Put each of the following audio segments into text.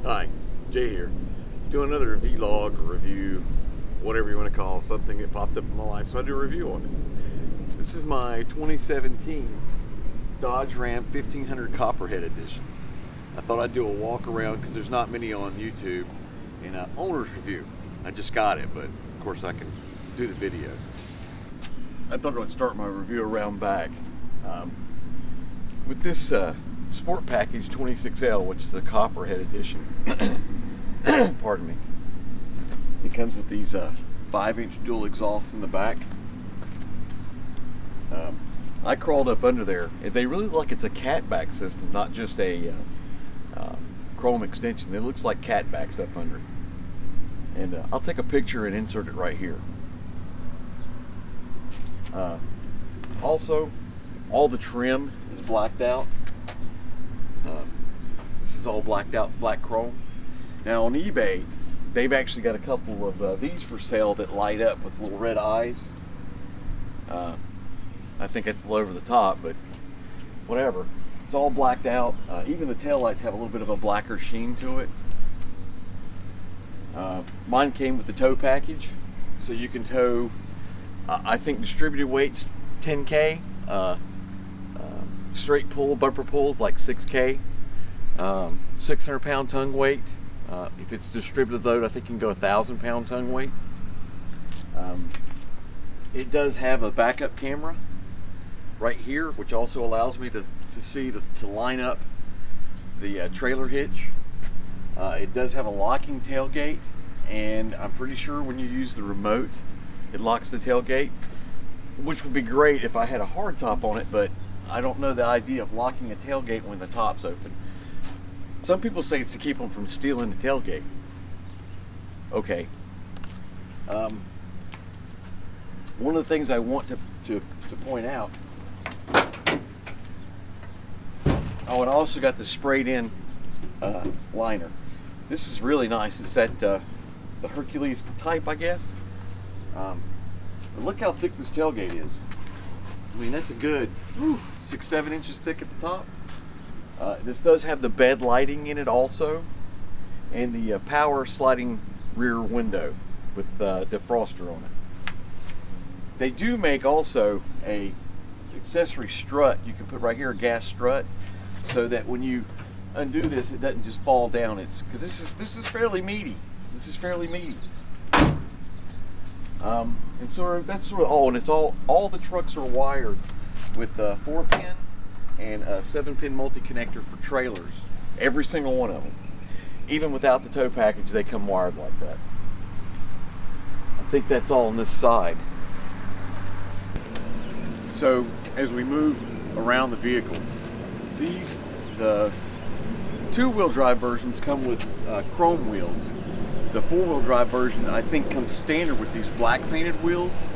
Hi, Jay here. Doing another vlog or review, whatever you want to call something that popped up in my life, so I do a review on it. This is my 2017 Dodge Ram 1500 Copperhead edition. I thought I'd do a walk around because there's not many on YouTube, and an owner's review. I just got it, but of course I can do the video. I thought I would start my review around back with this Sport Package 26L, which is the Copperhead edition. Pardon me. It comes with these 5-inch dual exhausts in the back. I crawled up under there. They really look like it's a catback system, not just a chrome extension. It looks like catbacks up under it. And I'll take a picture and insert it right here. Also, all the trim is blacked out. This is all blacked out, black chrome. Now on eBay, they've actually got a couple of these for sale that light up with little red eyes. I think it's a little over the top, but whatever. It's all blacked out. Even the taillights have a little bit of a blacker sheen to it. Mine came with the tow package, so you can tow, I think distributed weight's 10K, straight pull, bumper pulls like 6K, 600 pound tongue weight. If it's distributed load, I think you can go 1,000 pound tongue weight. It does have a backup camera right here, which also allows me to line up the trailer hitch. It does have a locking tailgate, and I'm pretty sure when you use the remote, it locks the tailgate, which would be great if I had a hard top on it, but I don't know the idea of locking a tailgate when the top's open. Some people say it's to keep them from stealing the tailgate. Okay. One of the things I want to point out, oh, and I also got the sprayed in liner. This is really nice. It's that the Hercules type, I guess. But look how thick this tailgate is. I mean, that's a good 6-7 inches thick at the top. This does have the bed lighting in it also, and the power sliding rear window with the defroster on it. They do make also a accessory strut you can put right here, a gas strut, so that when you undo this, it doesn't just fall down. It's because this is fairly meaty. This is fairly meaty. And so that's sort of all. And it's all the trucks are wired with a 4-pin and a 7-pin multi-connector for trailers. Every single one of them. Even without the tow package, they come wired like that. I think that's all on this side. So as we move around the vehicle, the 2-wheel drive versions come with chrome wheels. The 4-wheel drive version, I think, comes standard with these black painted wheels,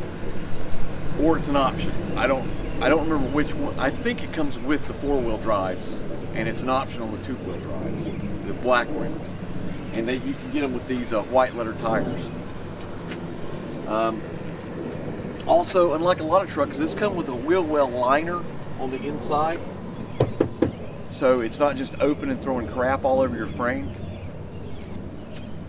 or it's an option. I don't remember which one. I think it comes with the 4-wheel drives, and it's an option on the 2-wheel drives, the black rims. And you can get them with these white letter tires. Also, unlike a lot of trucks, this comes with a wheel well liner on the inside, so it's not just open and throwing crap all over your frame.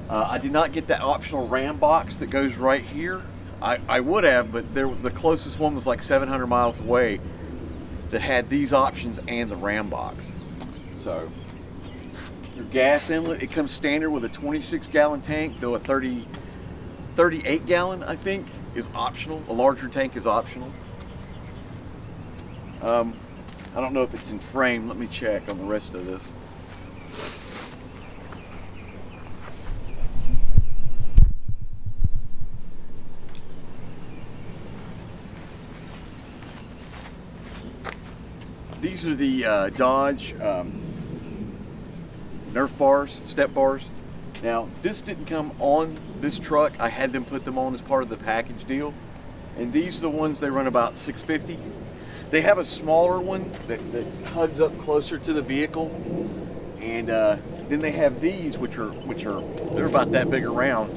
I did not get that optional Ram box that goes right here. I would have, but the closest one was like 700 miles away that had these options and the Ram box. So your gas inlet, it comes standard with a 26-gallon tank, though a 38-gallon, I think, is optional. A larger tank is optional. I don't know if it's in frame. Let me check on the rest of this. These are the Dodge Nerf bars, step bars. Now, this didn't come on this truck. I had them put them on as part of the package deal. And these are the ones, they run about $650. They have a smaller one that hugs up closer to the vehicle. And then they have these, which are they're about that big around,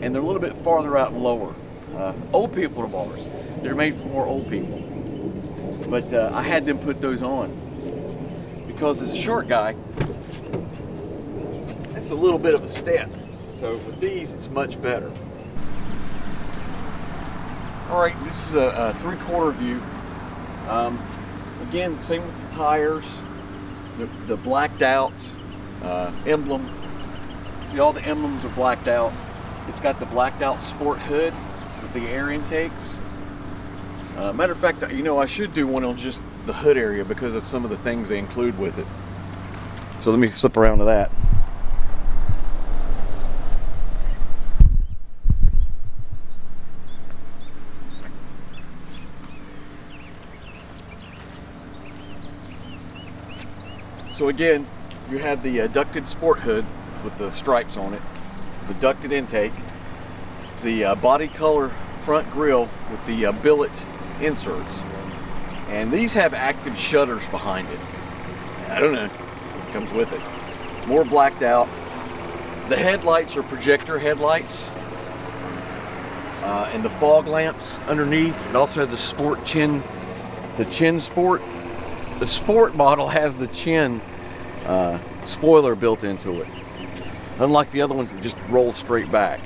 and they're a little bit farther out and lower. Old people bars. They're made for more old people. But I had them put those on because as a short guy, that's a little bit of a step. So with these, it's much better. All right, this is a 3/4 view. Again, same with the tires, the blacked out emblems. See, all the emblems are blacked out. It's got the blacked out sport hood with the air intakes. Matter of fact, you know, I should do one on just the hood area because of some of the things they include with it. So let me slip around to that. So again, you have the ducted sport hood with the stripes on it, the ducted intake, the body color front grille with the billet inserts, and these have active shutters behind it. I don't know, it comes with it. More blacked out. The headlights are projector headlights, and the fog lamps underneath. It also has the sport chin, the chin sport. The sport model has the chin spoiler built into it, unlike the other ones that just roll straight back.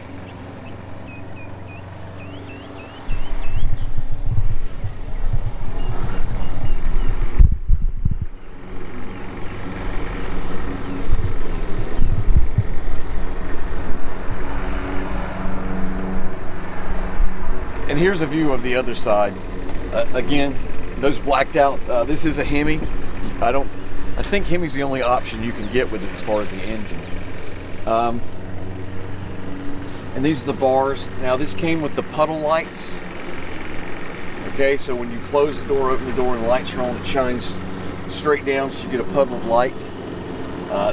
And here's a view of the other side. Again, those blacked out. This is a Hemi. I think Hemi's the only option you can get with it as far as the engine. And these are the bars. Now this came with the puddle lights. Okay, so when you close the door, open the door, and the lights are on, it shines straight down, so you get a puddle of light.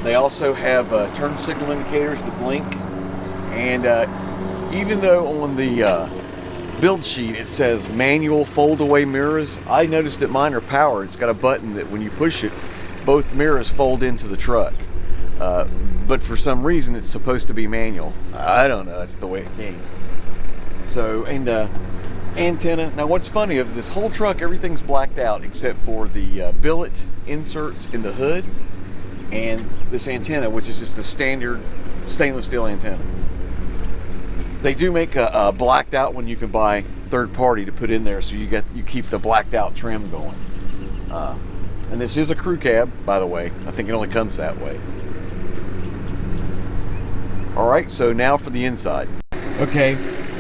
They also have turn signal indicators that blink. And even though on the build sheet it says manual fold away mirrors, I noticed that mine are powered. It's got a button that when you push it, both mirrors fold into the truck. But for some reason it's supposed to be manual. I don't know, that's the way it came. So, and antenna. Now what's funny, of this whole truck, everything's blacked out except for the billet inserts in the hood and this antenna, which is just the standard stainless steel antenna. They do make a blacked out one you can buy third party to put in there, so you keep the blacked out trim going. And this is a crew cab, by the way. I think it only comes that way. All right, so now for the inside. Okay,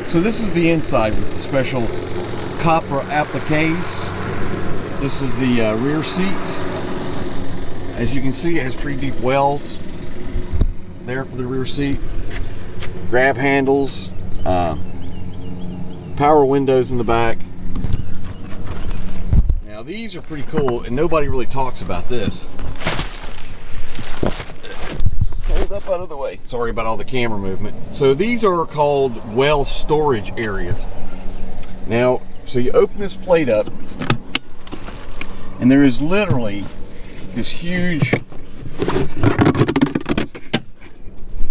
so this is the inside with the special copper appliques. This is the rear seat. As you can see, it has pretty deep wells there for the rear seat. Grab handles, power windows in the back. Now these are pretty cool, and nobody really talks about this. Hold up out of the way. Sorry about all the camera movement. So these are called well storage areas. Now, so you open this plate up, and there is literally this huge,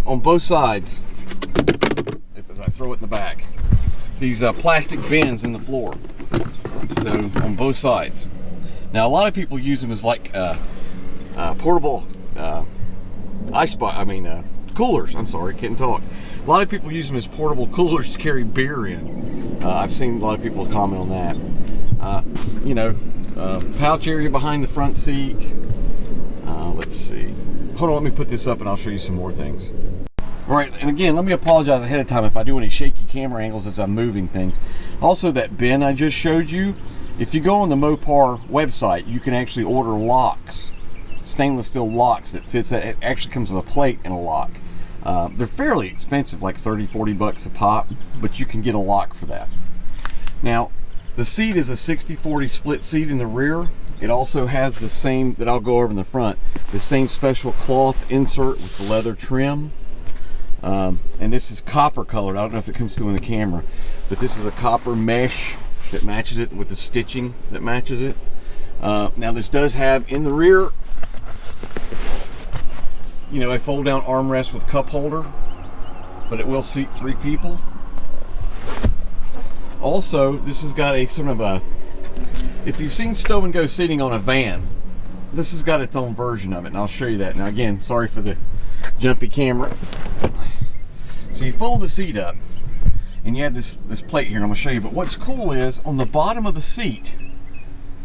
on both sides, as I throw it in the back, these plastic bins in the floor. So on both sides. Now a lot of people use them as like portable coolers. I'm sorry, can't talk. A lot of people use them as portable coolers to carry beer in. I've seen a lot of people comment on that. Pouch area behind the front seat. Let's see. Hold on, let me put this up and I'll show you some more things. All right, and again, let me apologize ahead of time if I do any shaky camera angles as I'm moving things. Also, that bin I just showed you, if you go on the Mopar website, you can actually order locks, stainless steel locks that fits that. It actually comes with a plate and a lock. They're fairly expensive, like 30-40 bucks a pop, but you can get a lock for that. Now, the seat is a 60-40 split seat in the rear. It also has the same, that I'll go over in the front, the same special cloth insert with the leather trim. And this is copper colored. I don't know if it comes through in the camera, but this is a copper mesh that matches it with the stitching that matches it. Now this does have in the rear, a fold down armrest with cup holder, but it will seat 3 people. Also, this has got a sort of a, if you've seen Stow and Go seating on a van, this has got its own version of it, and I'll show you that. Now again, sorry for the jumpy camera. So you fold the seat up, and you have this plate here, and I'm going to show you. But what's cool is, on the bottom of the seat,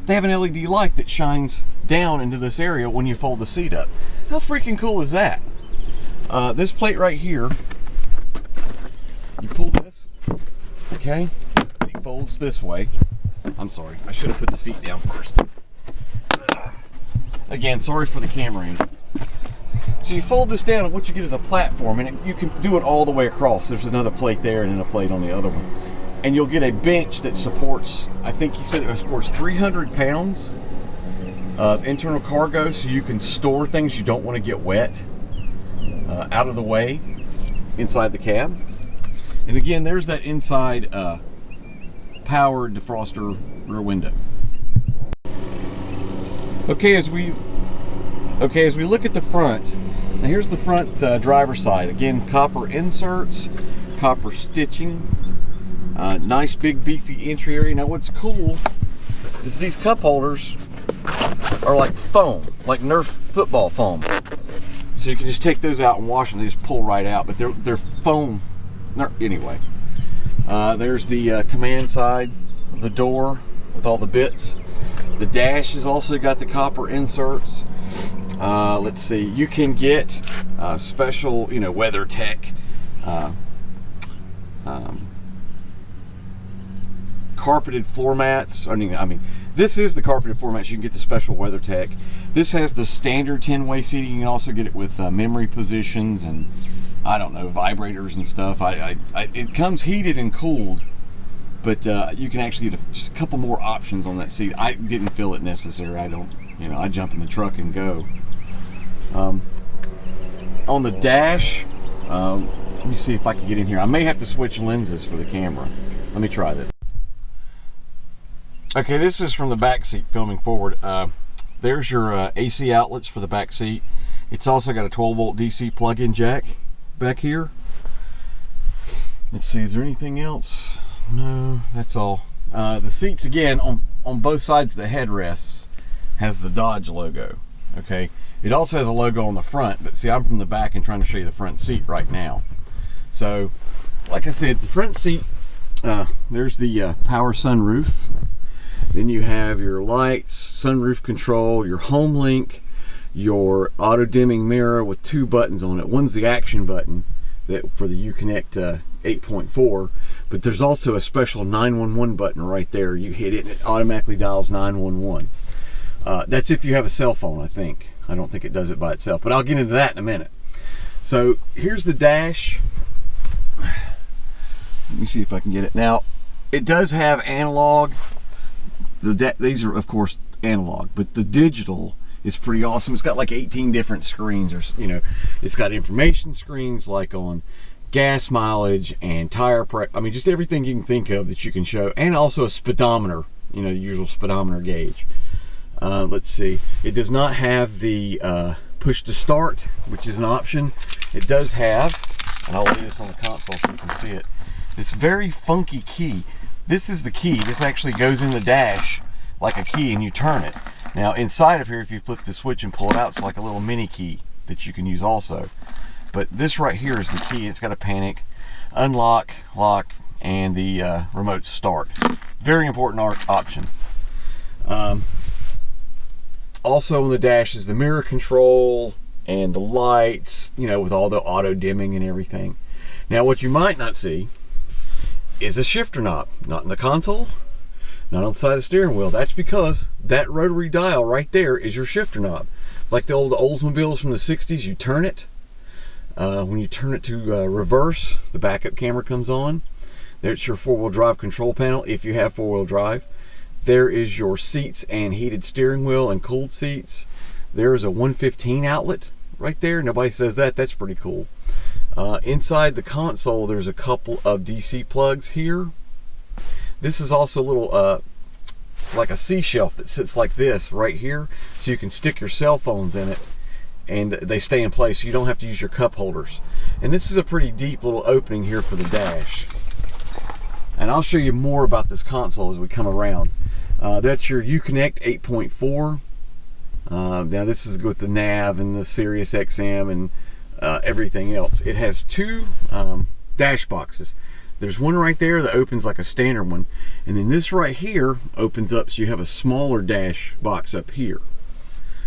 they have an LED light that shines down into this area when you fold the seat up. How freaking cool is that? This plate right here, you pull this, okay? It folds this way. I'm sorry, I should have put the feet down first. Again, sorry for the camera angle. So you fold this down, and what you get is a platform, and you can do it all the way across. There's another plate there and then a plate on the other one. And you'll get a bench that supports, I think he said it supports 300 pounds of internal cargo, so you can store things you don't want to get wet out of the way inside the cab. And again, there's that inside powered defroster rear window. Okay, as we look at the front, now here's the front driver's side. Again, copper inserts, copper stitching, nice big beefy entry area. Now what's cool is these cup holders are like foam, like Nerf football foam. So you can just take those out and wash them. They just pull right out, but they're foam. Anyway, there's the command side of the door with all the bits. The dash has also got the copper inserts. Let's see, you can get special, WeatherTech carpeted floor mats. I mean, this is the carpeted floor mats. You can get the special WeatherTech. This has the standard 10-way seating. You can also get it with memory positions and, I don't know, vibrators and stuff. It comes heated and cooled, but you can actually get just a couple more options on that seat. I didn't feel it necessary. I jump in the truck and go. On the dash, let me see if I can get in here. I may have to switch lenses for the camera. Let me try this. Okay, this is from the back seat filming forward. There's your AC outlets for the back seat. It's also got a 12-volt DC plug-in jack back here. Let's see, is there anything else? No, that's all. The seats, again, on both sides of the headrests, has the Dodge logo. Okay, it also has a logo on the front, but see, I'm from the back and trying to show you the front seat right now. So, like I said, the front seat, there's the power sunroof. Then you have your lights, sunroof control, your home link, your auto dimming mirror with 2 buttons on it. One's the action button for the Uconnect 8.4, but there's also a special 911 button right there. You hit it and it automatically dials 911. That's if you have a cell phone, I think. I don't think it does it by itself, but I'll get into that in a minute. So here's the dash. Let me see if I can get it. Now, it does have analog. These are, of course, analog, but the digital is pretty awesome. It's got like 18 different screens, or it's got information screens like on gas mileage and tire pressure. I mean, just everything you can think of that you can show, and also a speedometer. The usual speedometer gauge. Let's see. It does not have the push to start, which is an option. It does have, and I'll lay this on the console so you can see it, this very funky key. This is the key. This actually goes in the dash like a key, and you turn it. Now inside of here, if you flip the switch and pull it out, it's like a little mini key that you can use also. But this right here is the key. It's got a panic, unlock, lock, and the remote start. Very important option. Also on the dash is the mirror control and the lights, with all the auto dimming and everything. Now what you might not see is a shifter knob. Not in the console, not on the side of the steering wheel. That's because that rotary dial right there is your shifter knob. Like the old Oldsmobiles from the 60s, you turn it. When you turn it to reverse, the backup camera comes on. There's your 4-wheel drive control panel if you have 4-wheel drive. There is your seats and heated steering wheel and cooled seats. There is a 115 outlet right there. Nobody says that. That's pretty cool. Inside the console, there's a couple of DC plugs here. This is also a little, like a C-shelf that sits like this right here, so you can stick your cell phones in it and they stay in place, so you don't have to use your cup holders. And this is a pretty deep little opening here for the dash. And I'll show you more about this console as we come around. That's your Uconnect 8.4. Now this is with the nav and the Sirius XM and everything else. It has two dash boxes. There's one right there that opens like a standard one, and then this right here opens up so you have a smaller dash box up here.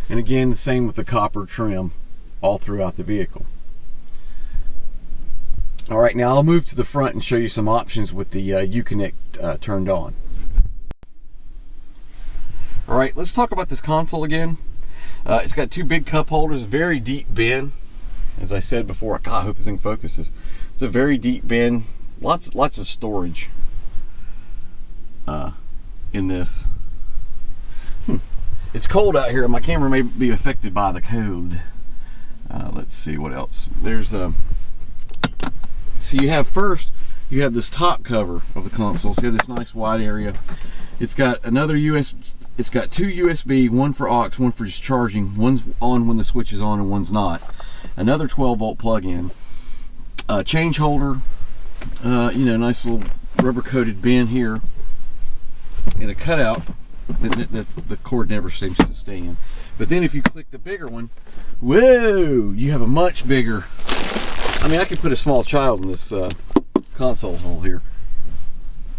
And again, the same with the copper trim all throughout the vehicle. All right, now I'll move to the front and show you some options with the Uconnect turned on. All right, let's talk about this console again. It's got two big cup holders, very deep bin. As I said before, God, I hope this thing focuses. It's a very deep bin, lots of storage in this. It's cold out here. My camera may be affected by the cold. Let's see what else. There's so you have this top cover of the console. So you have this nice wide area. It's got another it's got two USB, one for aux, one for just charging. One's on when the switch is on and one's not. Another 12-volt plug-in. Change holder. Nice little rubber-coated bin here. And a cutout that the cord never seems to stay in. But then if you click the bigger one, whoa, you have a much bigger. I mean, I could put a small child in this console hole here.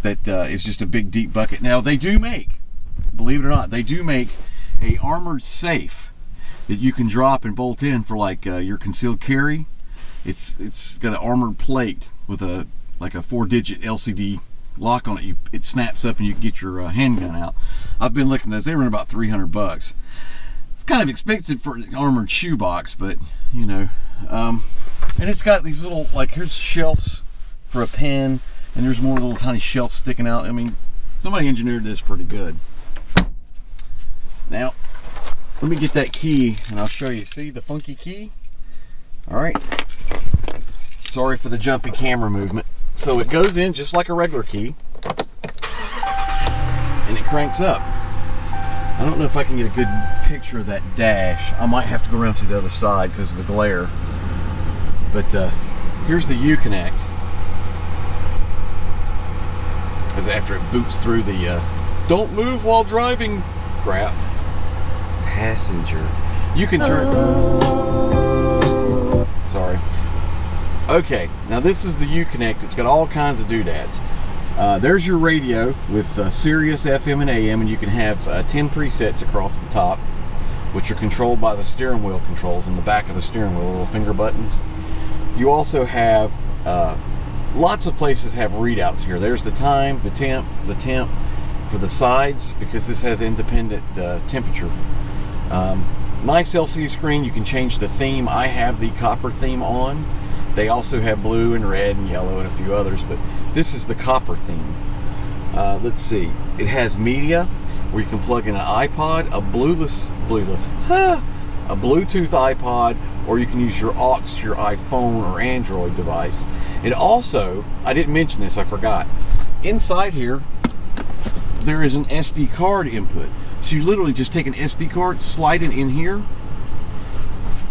That is just a big deep bucket. Now they do make, believe it or not, they do make a armored safe that you can drop and bolt in for like your concealed carry. It's got an armored plate with a 4-digit LCD lock on it. It snaps up and you can get your handgun out. I've been looking at those. They run about $300. It's kind of expensive for an armored shoebox, but you know. And it's got these little, like, here's shelves for a pen, and there's more little tiny shelves sticking out. I mean, somebody engineered this pretty good. Now, let me get that key and I'll show you. See the funky key? All right. Sorry for the jumpy camera movement. So it goes in just like a regular key, and it cranks up. I don't know if I can get a good picture of that dash. I might have to go around to the other side because of the glare. But here's the Uconnect. As after it boots through the don't move while driving crap. Passenger. You can turn. Sorry. Okay, now this is the Uconnect. It's got all kinds of doodads. There's your radio with Sirius, FM, and AM, and you can have 10 presets across the top, which are controlled by the steering wheel controls in the back of the steering wheel, little finger buttons. You also have lots of places have readouts here. There's the time, the temp for the sides, because this has independent temperature. Nice LCD screen. You can change the theme. I have the copper theme on. They also have blue and red and yellow and a few others, but this is the copper theme. Let's see. It has media where you can plug in an iPod, a a Bluetooth iPod, or you can use your aux to your iPhone or Android device. It also, I didn't mention this, I forgot. Inside here, there is an SD card input. So you literally just take an SD card, slide it in here,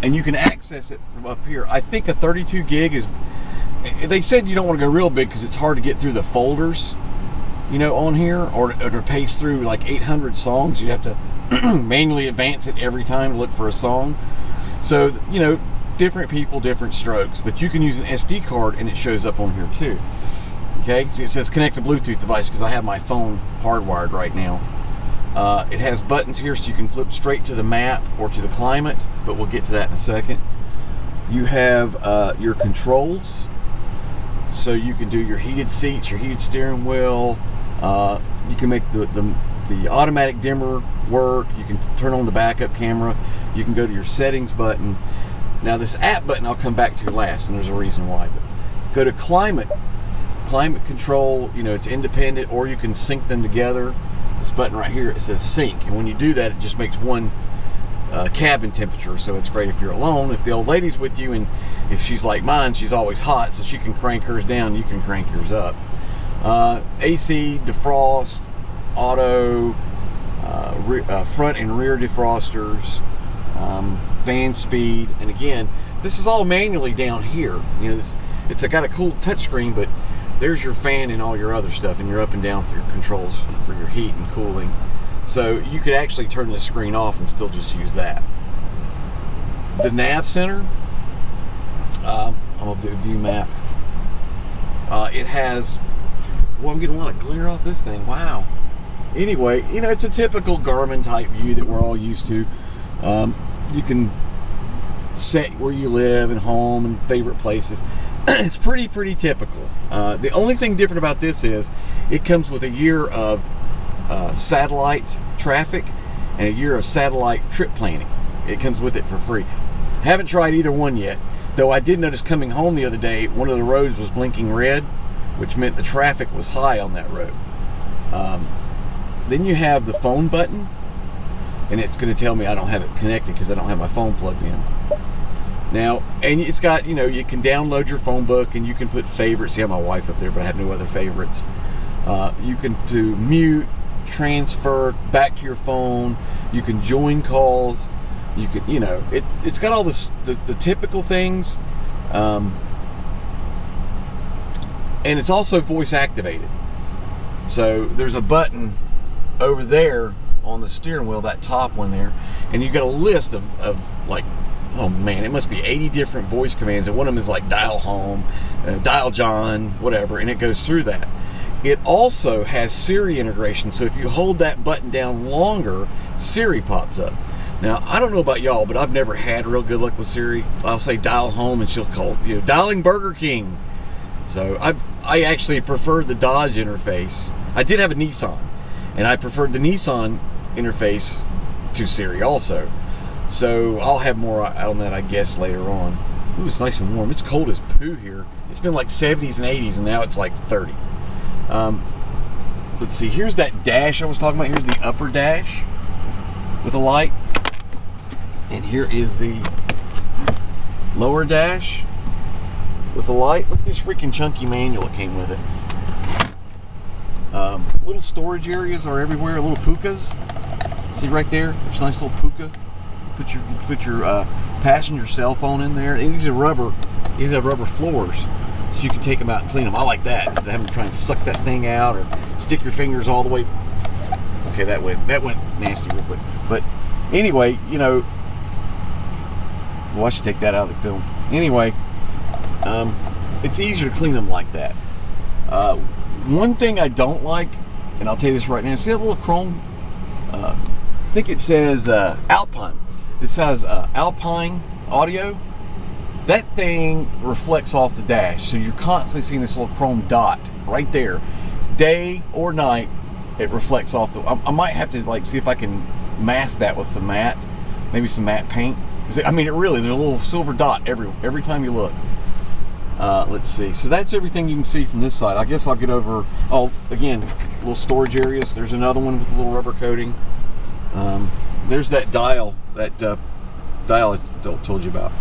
and you can access it from up here. I think a 32 gig is, they said you don't want to go real big because it's hard to get through the folders, you know, on here, or to pace through like 800 songs. You'd have to manually advance it every time to look for a song. So, you know, different people, different strokes, but you can use an SD card and it shows up on here too. Okay, so it says connect a Bluetooth device because I have my phone hardwired right now. It has buttons here so you can flip straight to the map or to the climate, but we'll get to that in a second. You have your controls, so you can do your heated seats, your heated steering wheel. You can make the automatic dimmer work. You can turn on the backup camera. You can go to your settings button. Now this app button I'll come back to last, and there's a reason why. But go to climate control. You know, it's independent, or you can sync them together. This button right here, it says sync, and when you do that, it just makes one cabin temperature, so it's great if you're alone. If the old lady's with you, and if she's like mine, she's always hot, so she can crank hers down, you can crank yours up. AC, defrost, auto, front and rear defrosters, fan speed, and again, this is all manually down here. You know, it's got a cool touchscreen, but there's your fan and all your other stuff, and your up and down for your controls for your heat and cooling. So you could actually turn the screen off and still just use that. The nav center, I'm gonna do a view map. It has. Well, I'm getting a lot of glare off this thing. Wow. Anyway, you know, it's a typical Garmin type view that we're all used to. You can set where you live and home and favorite places. It's pretty typical. The only thing different about this is it comes with a year of satellite traffic and a year of satellite trip planning. It comes with it for free. Haven't tried either one yet, though I did notice coming home the other day, one of the roads was blinking red, which meant the traffic was high on that road. Then you have the phone button, and it's going to tell me I don't have it connected because I don't have my phone plugged in. Now, and it's got, you know, you can download your phone book and you can put favorites. See, I have my wife up there, but I have no other favorites. You can do mute, transfer back to your phone. You can join calls. You can, you know, it's got all this, the typical things. And it's also voice activated. So there's a button over there on the steering wheel, that top one there, and you got a list of like, oh man, it must be 80 different voice commands, and one of them is like dial home, dial John, whatever, and it goes through that. It also has Siri integration, so if you hold that button down longer, Siri pops up. Now, I don't know about y'all, but I've never had real good luck with Siri. I'll say dial home, and she'll call, you know, dialing Burger King. So I actually prefer the Dodge interface. I did have a Nissan, and I preferred the Nissan interface to Siri also. So I'll have more out on that, I guess, later on. Ooh, it's nice and warm. It's cold as poo here. It's been like 70s and 80s, and now it's like 30. Let's see. Here's that dash I was talking about. Here's the upper dash with a light. And here is the lower dash with a light. Look at this freaking chunky manual that came with it. Little storage areas are everywhere. Little pukas. See right there? There's a nice little puka. Put your passenger cell phone in there. And these are rubber. These have rubber floors, so you can take them out and clean them. I like that instead of having to try and suck that thing out or stick your fingers all the way. Okay, that went nasty real quick. But anyway, you know, well, I should take that out of the film. Anyway, it's easier to clean them like that. One thing I don't like, and I'll tell you this right now. See that little chrome? I think it says Alpine. It says Alpine audio. That thing reflects off the dash, so you're constantly seeing this little chrome dot right there. Day or night, it reflects off the. I might have to like see if I can mask that with some matte, maybe some matte paint. I mean, there's a little silver dot every time you look. Let's see. So that's everything you can see from this side. I guess I'll get over. Oh, again, little storage areas. There's another one with a little rubber coating. There's that dial. Dial I told you about.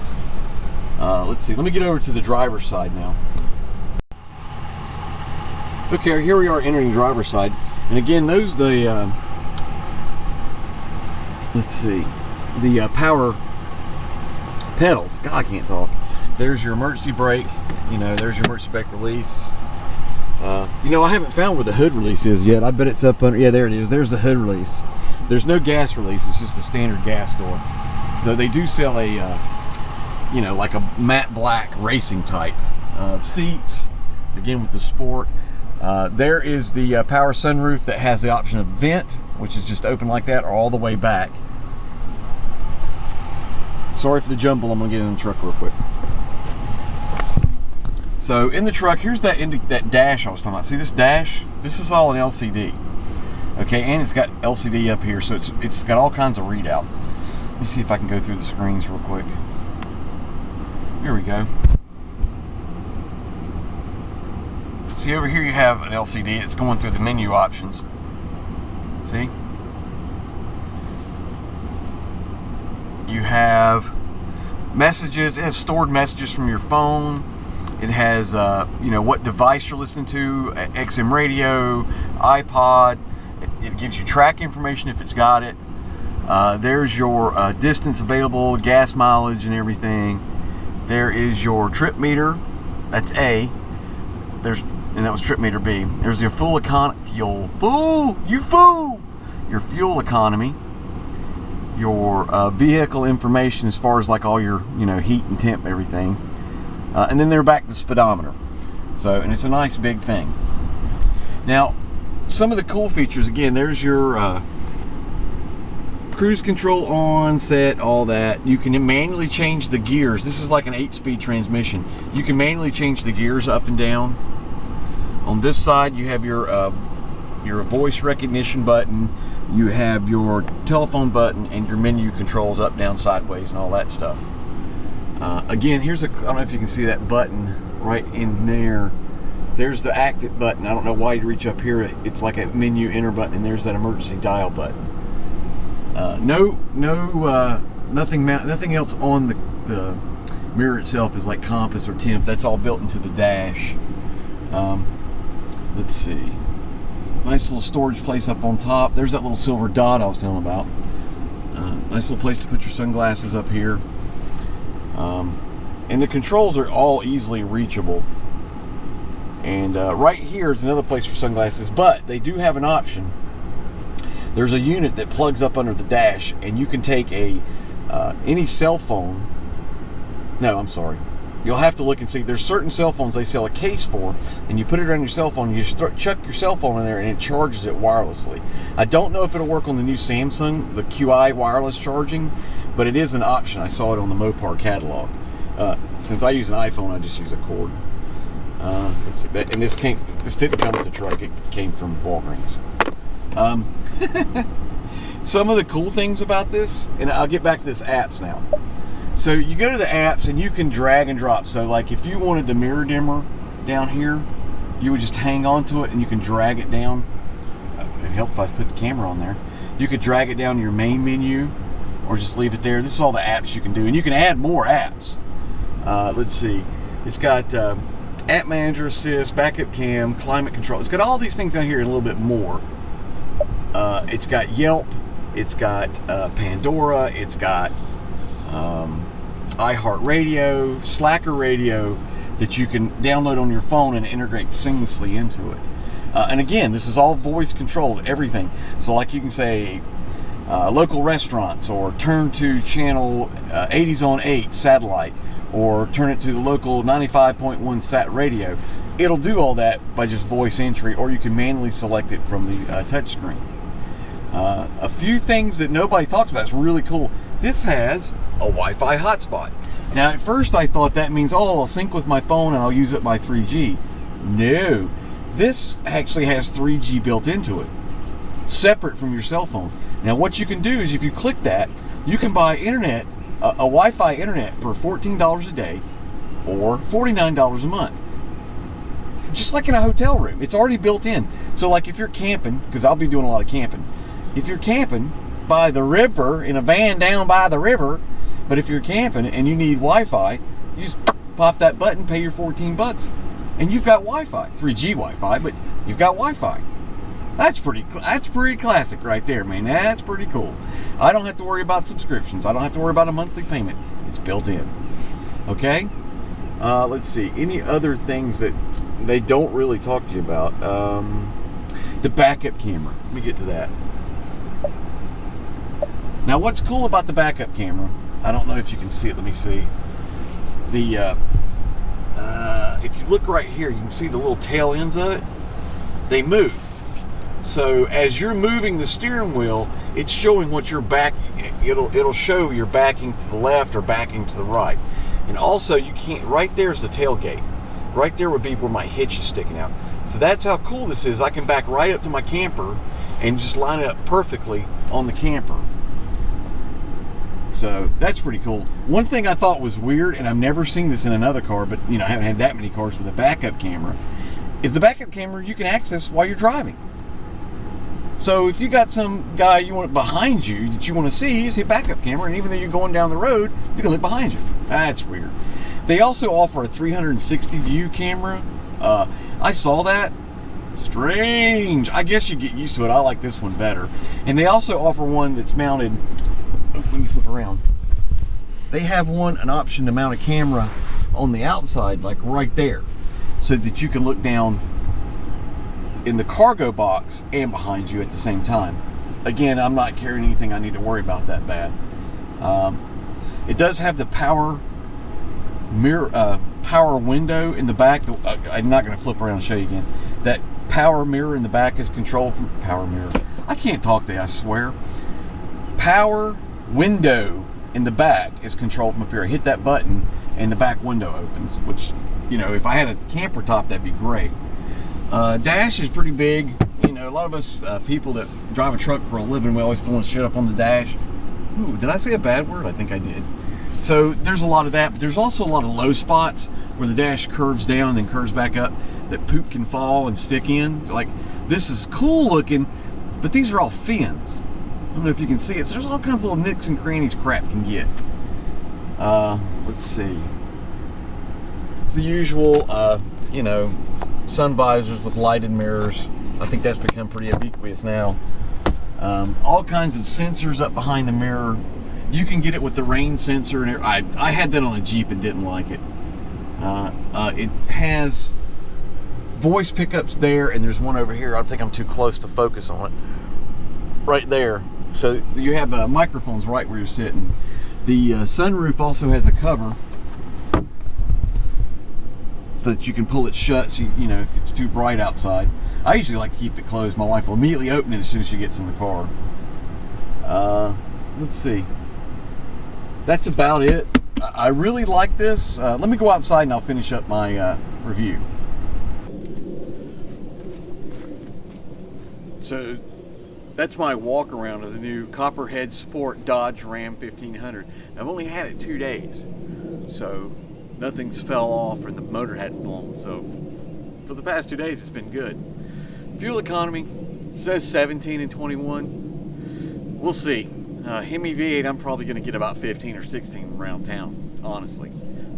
Let's see. Let me get over to the driver's side now. Okay, here we are entering the driver's side, and again, those let's see, the power pedals. God, I can't talk. There's your emergency brake. You know, there's your emergency brake release. You know, I haven't found where the hood release is yet. I bet it's up under. Yeah, there it is. There's the hood release. There's no gas release. It's just a standard gas door. Though they do sell a, you know, like a matte black racing type seats. Again with the sport. There is the power sunroof that has the option of vent, which is just open like that, or all the way back. Sorry for the jumble. I'm gonna get in the truck real quick. So in the truck, here's that dash I was talking about. See this dash? This is all an LCD. Okay, and it's got LCD up here, so it's got all kinds of readouts. Let me see if I can go through the screens real quick. Here we go. See over here you have an LCD. It's going through the menu options. See? You have messages. It has stored messages from your phone. It has, you know, what device you're listening to, XM radio, iPod. It gives you track information if it's got it. There's your distance available, gas mileage and everything. There is your trip meter. That's A. And that was trip meter B. There's your fuel economy. Your fuel economy. Your vehicle information as far as like all your, you know, heat and temp, everything. And then they're back to speedometer. So, and it's a nice big thing. Now, some of the cool features, again, there's your cruise control on, set, all that. You can manually change the gears. This is like an 8-speed transmission. You can manually change the gears up and down. On this side, you have your voice recognition button. You have your telephone button and your menu controls up, down, sideways, and all that stuff. Again, here's I don't know if you can see that button right in there. There's the active button. I don't know why you reach up here. It's like a menu enter button, and there's that emergency dial button. Nothing else on the mirror itself is like compass or temp. That's all built into the dash. Let's see. Nice little storage place up on top. There's that little silver dot I was telling about. Nice little place to put your sunglasses up here. And the controls are all easily reachable. And right here is another place for sunglasses, but they do have an option. There's a unit that plugs up under the dash, and you can take any cell phone. No, I'm sorry. You'll have to look and see. There's certain cell phones they sell a case for, and you put it on your cell phone, you chuck your cell phone in there, and it charges it wirelessly. I don't know if it'll work on the new Samsung, the QI wireless charging, but it is an option. I saw it on the Mopar catalog. Since I use an iPhone, I just use a cord. And this didn't come with the truck. It came from Walgreens. Some of the cool things about this, and I'll get back to this apps now. So you go to the apps and you can drag and drop. So like if you wanted the mirror dimmer down here, you would just hang on to it and you can drag it down. It'd help if I put the camera on there. You could drag it down to your main menu or just leave it there. This is all the apps you can do, and you can add more apps. Let's see. It's got App Manager, Assist, Backup Cam, Climate Control. It's got all these things down here and a little bit more. It's got Yelp. It's got Pandora. It's got iHeartRadio, Slacker Radio that you can download on your phone and integrate seamlessly into it. And again, this is all voice controlled, everything. So like you can say local restaurants, or turn to channel 80s on 8 satellite, or turn it to the local 95.1 sat radio. It'll do all that by just voice entry, or you can manually select it from the touchscreen. A few things that nobody talks about. It's really cool. This has a Wi-Fi hotspot. Now, at first I thought that means, I'll sync with my phone and I'll use it by 3G. No. This actually has 3G built into it, separate from your cell phone. Now, what you can do is if you click that, you can buy internet, a Wi-Fi internet for $14 a day or $49 a month. Just like in a hotel room. It's already built in. So like if you're camping, because I'll be doing a lot of camping. If you're camping by the river, in a van down by the river, but if you're camping and you need Wi-Fi, you just pop that button, pay your $14, and you've got Wi-Fi. 3G Wi-Fi, but you've got Wi-Fi. That's pretty classic right there, man. That's pretty cool. I don't have to worry about subscriptions. I don't have to worry about a monthly payment. It's built in. Okay? Let's see. Any other things that they don't really talk to you about? The backup camera. Let me get to that. Now, what's cool about the backup camera, I don't know if you can see it. Let me see. If you look right here, you can see the little tail ends of it. They move. So as you're moving the steering wheel, it's showing what you're back. It'll show you're backing to the left or backing to the right. And also, you can't. Right there's the tailgate. Right there would be where my hitch is sticking out. So that's how cool this is. I can back right up to my camper and just line it up perfectly on the camper. So that's pretty cool. One thing I thought was weird, and I've never seen this in another car, but I haven't had that many cars with a backup camera, is the backup camera you can access while you're driving. So if you got some guy you want behind you that you want to see, you just hit backup camera, and even though you're going down the road, you can look behind you. That's weird. They also offer a 360 view camera. I saw that. Strange. I guess you get used to it. I like this one better. And they also offer one that's mounted. When you flip around, they have an option to mount a camera on the outside, like right there, so that you can look down in the cargo box and behind you at the same time. Again, I'm not carrying anything I need to worry about that bad. It does have the power mirror power window in the back. I'm not going to flip around and show you again. That power mirror in the back is controlled from power mirror. I can't talk today, I swear. Power window in the back is controlled from up here. I hit that button and the back window opens, which, you know, if I had a camper top, that'd be great. Dash is pretty big. You know, a lot of us people that drive a truck for a living, we always throw shit up on the dash. Ooh, did I say a bad word? I think I did. So there's a lot of that, but there's also a lot of low spots where the dash curves down and then curves back up that poop can fall and stick in. Like, this is cool looking, but these are all fins. I don't know if you can see it. So there's all kinds of little nicks and crannies crap can get. Let's see. The usual, you know, sun visors with lighted mirrors. I think that's become pretty ubiquitous now. All kinds of sensors up behind the mirror. You can get it with the rain sensor. And I had that on a Jeep and didn't like it. It has voice pickups there, and there's one over here. I think I'm too close to focus on it. Right there. So you have microphones right where you're sitting. The sunroof also has a cover so that you can pull it shut, so you know, if it's too bright outside. I usually like to keep it closed. My wife will immediately open it as soon as she gets in the car. Let's see. That's about it. I really like this. Let me go outside and I'll finish up my review. So that's my walk around of the new Copperhead Sport Dodge Ram 1500. I've only had it 2 days, so nothing's fell off and the motor hadn't blown. So for the past 2 days, it's been good. Fuel economy says 17 and 21. We'll see. Hemi V8, I'm probably going to get about 15 or 16 around town, honestly.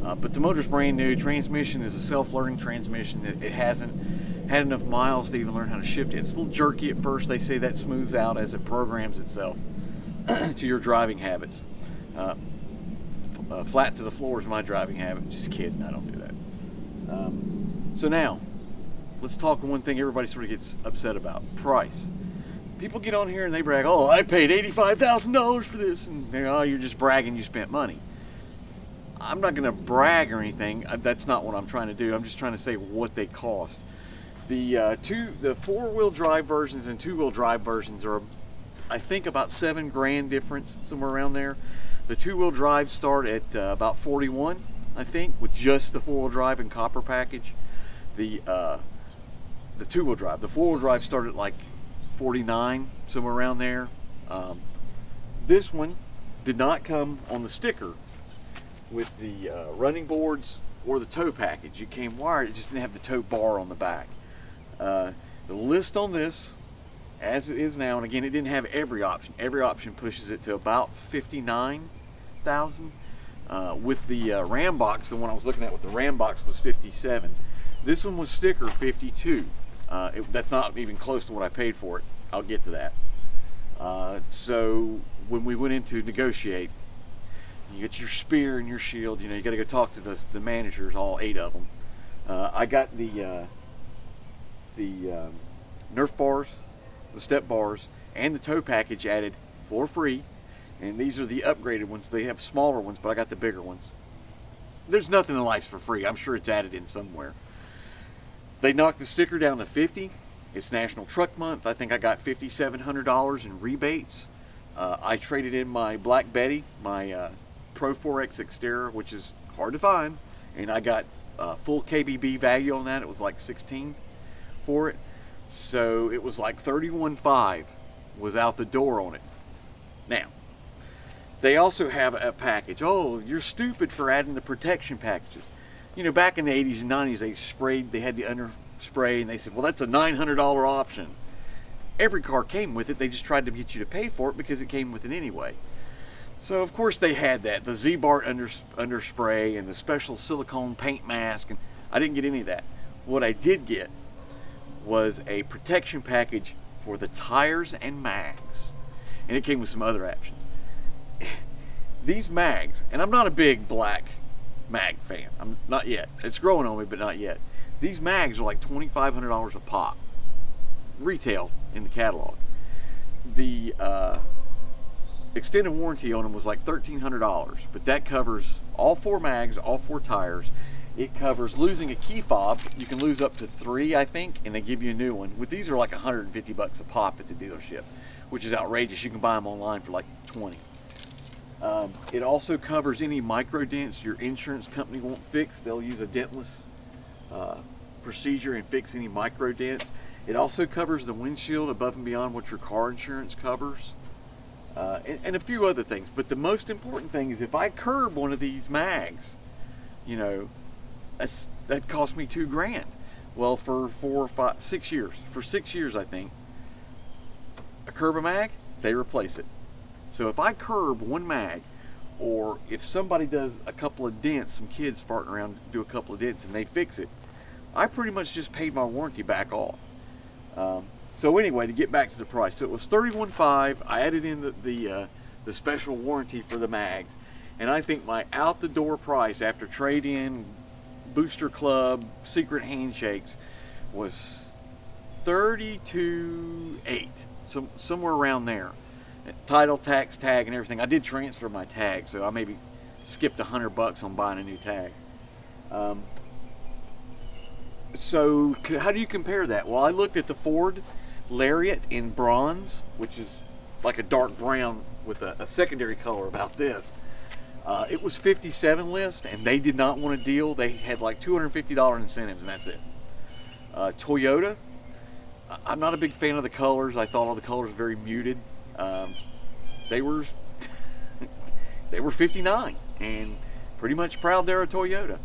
But the motor's brand new. Transmission is a self-learning transmission. It hasn't had enough miles to even learn how to shift it. It's a little jerky at first. They say that smooths out as it programs itself to your driving habits. Flat to the floor is my driving habit. Just kidding, I don't do that. So now, let's talk one thing everybody sort of gets upset about: price. People get on here and they brag, "Oh, I paid $85,000 for this," and they're, "Oh, you're just bragging you spent money." I'm not going to brag or anything. That's not what I'm trying to do. I'm just trying to say what they cost. The four-wheel drive versions and two-wheel drive versions are, I think, about $7 grand difference, somewhere around there. The two-wheel drive start at about 41, I think, with just the four-wheel drive and copper package. The two-wheel drive, the four-wheel drive started at like 49, somewhere around there. This one did not come on the sticker with the running boards or the tow package. It came wired. It just didn't have the tow bar on the back. The list on this, as it is now, and again, it didn't have every option. Every option pushes it to about $59,000. With the Ram box, the one I was looking at with the Ram box was $57,000. This one was sticker $52,000. That's not even close to what I paid for it. I'll get to that. So when we went in to negotiate, you get your spear and your shield. You know, you got to go talk to the managers, all 8 of them. I got the Nerf bars, the step bars, and the tow package added for free. And these are the upgraded ones. They have smaller ones, but I got the bigger ones. There's nothing in life for free. I'm sure it's added in somewhere. They knocked the sticker down to $50. It's National Truck Month. I think I got $5,700 in rebates. I traded in my Black Betty, my Pro 4X Xterra, which is hard to find, and I got full KBB value on that. It was like 16 for it, so it was like 31.5 was out the door on it. Now, they also have a package. Oh, you're stupid for adding the protection packages. You know, back in the 80s and 90s, they had the under spray, and they said, well, that's a $900 option. Every car came with it. They just tried to get you to pay for it because it came with it anyway. So of course they had that, the Z-Bart under spray and the special silicone paint mask, and I didn't get any of that. What I did get was a protection package for the tires and mags, and it came with some other options. These mags, and I'm not a big black mag fan. I'm not yet. It's growing on me, but not yet. These mags are like $2,500 a pop, retail in the catalog. The extended warranty on them was like $1,300, but that covers all 4 mags, all 4 tires, It covers losing a key fob. You can lose up to 3, I think, and they give you a new one. With these are like 150 bucks a pop at the dealership, which is outrageous. You can buy them online for like 20. It also covers any micro dents your insurance company won't fix. They'll use a dentless procedure and fix any micro dents. It also covers the windshield above and beyond what your car insurance covers, and a few other things. But the most important thing is if I curb one of these mags, you know, that cost me $2,000. Well, for 4 or 5, 6 years, for 6 years, I think, I curb a mag, they replace it. So if I curb one mag, or if somebody does a couple of dents, some kids farting around do a couple of dents and they fix it, I pretty much just paid my warranty back off. So anyway, to get back to the price, so it was $31.5. I added in the special warranty for the mags, and I think my out the door price after trade-in, booster club, secret handshakes was $32.8, somewhere around there. Title, tax, tag, and everything. I did transfer my tag, so I maybe skipped $100 on buying a new tag. So how do you compare that? Well, I looked at the Ford Lariat in bronze, which is like a dark brown with a secondary color about this. It was 57 list, and they did not want a deal. They had like $250 incentives, and that's it. Toyota, I'm not a big fan of the colors. I thought all the colors were very muted. They were they were 59, and pretty much proud they're a Toyota.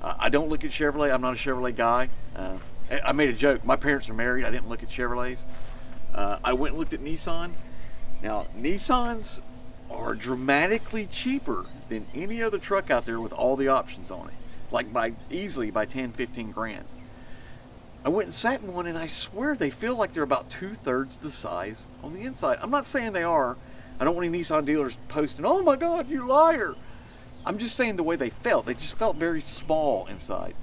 I don't look at Chevrolet. I'm not a Chevrolet guy. I made a joke. My parents are married. I didn't look at Chevrolets. I went and looked at Nissan. Now, Nissans are dramatically cheaper than any other truck out there with all the options on it. Like easily by 10, 15 grand. I went and sat in one, and I swear they feel like they're about 2/3 the size on the inside. I'm not saying they are. I don't want any Nissan dealers posting, "Oh my God, you liar." I'm just saying the way they felt. They just felt very small inside.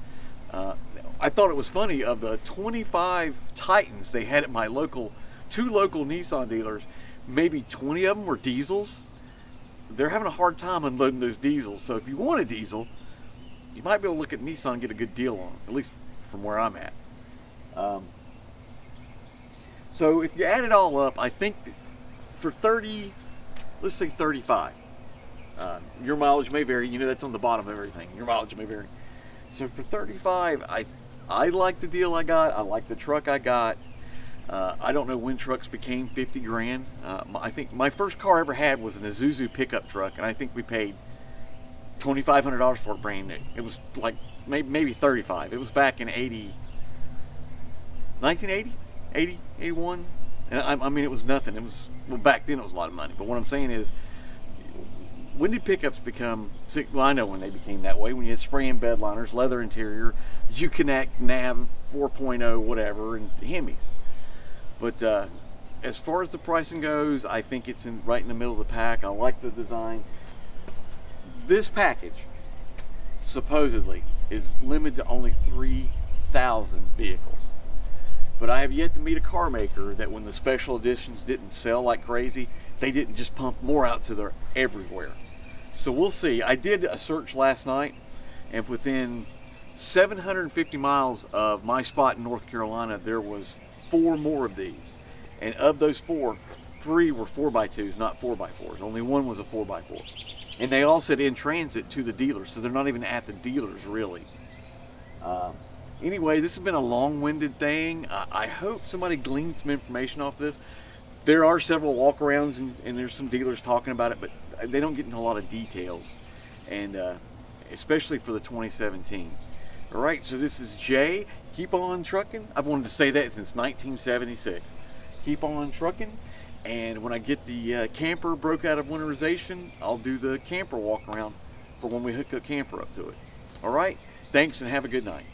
I thought it was funny, of the 25 Titans they had at my two local Nissan dealers, maybe 20 of them were diesels. They're having a hard time unloading those diesels. So if you want a diesel, you might be able to look at Nissan and get a good deal on them, at least from where I'm at. So if you add it all up, I think for 30, let's say 35, your mileage may vary. You know, that's on the bottom of everything. Your mileage may vary. So for 35, I like the deal I got. I like the truck I got. I don't know when trucks became 50 grand. I think my first car I ever had was an Isuzu pickup truck, and I think we paid $2,500 for it brand new. It was like maybe 35. It was back in 1980, 80, 81. And I mean, it was nothing. It was, well, back then it was a lot of money. But what I'm saying is, when did pickups become, well, I know when they became that way, when you had spray-in bed liners, leather interior, Uconnect, Nav 4.0, whatever, and Hemis. But as far as the pricing goes, I think it's right in the middle of the pack. I like the design. This package, supposedly, is limited to only 3,000 vehicles. But I have yet to meet a car maker that when the special editions didn't sell like crazy, they didn't just pump more out so they're everywhere. So we'll see. I did a search last night, and within 750 miles of my spot in North Carolina, there was 4 more of these. And of those 4, 3 were 4x2s, not 4x4s. Only one was a 4x4. And they all said in transit to the dealers, so they're not even at the dealers, really. Anyway, this has been a long-winded thing. I hope somebody gleaned some information off this. There are several walk-arounds, and there's some dealers talking about it, but they don't get into a lot of details, and especially for the 2017. All right, so this is Jay. Keep on trucking. I've wanted to say that since 1976. Keep on trucking, and when I get the camper broke out of winterization, I'll do the camper walk-around for when we hook a camper up to it. All right, thanks, and have a good night.